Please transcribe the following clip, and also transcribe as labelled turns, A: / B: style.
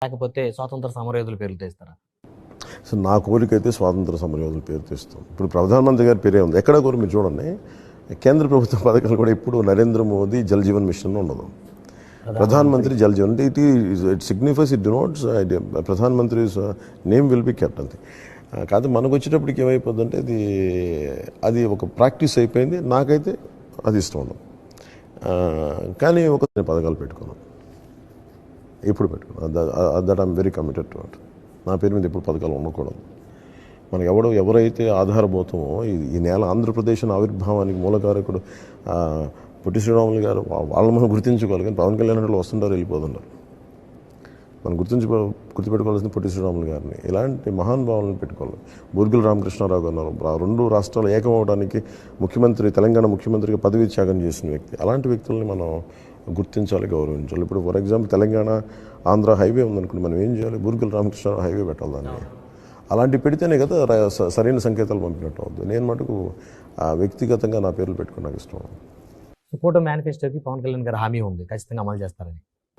A: లేకపోతే స్వాతంత్ర సమరయోధుల పేర్లు తెస్తారా?
B: సో నా కోరికైతే స్వాతంత్ర సమరయోధుల పేరు తెస్తాం. ఇప్పుడు ప్రధానమంత్రి గారి పేరే ఉంది. ఎక్కడ కూడా మీరు చూడండి, కేంద్ర ప్రభుత్వ పథకాలు కూడా ఇప్పుడు నరేంద్ర మోదీ జల్ జీవన్ మిషన్ ఉండదు. ప్రధానమంత్రి జల్ జీవన్ అంటే ఇట్ సిగ్నిఫైస్, ఇట్ డినోట్స్ ప్రధానమంత్రి నేమ్ విల్ బి కెప్ట్ అంతే. కాదు మనకు వచ్చేటప్పటికి ఏమైపోద్దంటే అది ఒక ప్రాక్టీస్ అయిపోయింది. నాకైతే అది ఇష్టం ఉండదు. కానీ ఒక పథకాలు పెట్టుకున్నాను, ఎప్పుడు పెట్టుకున్నాను. That I'm very committed to it. నా పేరు మీద ఎప్పుడు పథకాలు ఉండకూడదు. మనకు ఎవరైతే ఆధారభూతమో ఈ నేల ఆంధ్రప్రదేశ్ ఆవిర్భావానికి మూలకారకుడు పొట్టి శ్రీరాములు గారు, వాళ్ళని మనం గుర్తించుకోవాలి. కానీ పవన్ కళ్యాణ్ గారు వస్తుంటారు, వెళ్ళిపోతుంటారు. మనం గుర్తుపెట్టుకోవాల్సింది పొట్టి శ్రీరాములు గారిని. ఇలాంటి మహానుభావులను పెట్టుకోవాలి. బూర్గుల రామకృష్ణారావు గారు రెండు రాష్ట్రాలు ఏకమవడానికి తెలంగాణ ముఖ్యమంత్రిగా పదవి త్యాగం చేసిన వ్యక్తి. అలాంటి వ్యక్తుల్ని మనం గుర్తించాలి, గౌరవించాలి. ఇప్పుడు for example Telangana Andhra highway ఉందనుకోండి, మనం ఏం చేయాలి? బూర్గుల రామకృష్ణారావు హైవే పెట్టాలి దాన్ని. అలాంటివి పెడితేనే కదా సరైన సంకేతాలు పంపినట్టు అవుతుంది. నేను మటుకు వ్యక్తిగతంగా నా పేర్లు పెట్టుకుని నాకు ఇష్టం.
A: కూటమి మేనిఫెస్టోకి పవన్ కళ్యాణ్ గారు హామీ ఉంది, ఖచ్చితంగా అమలు చేస్తారని.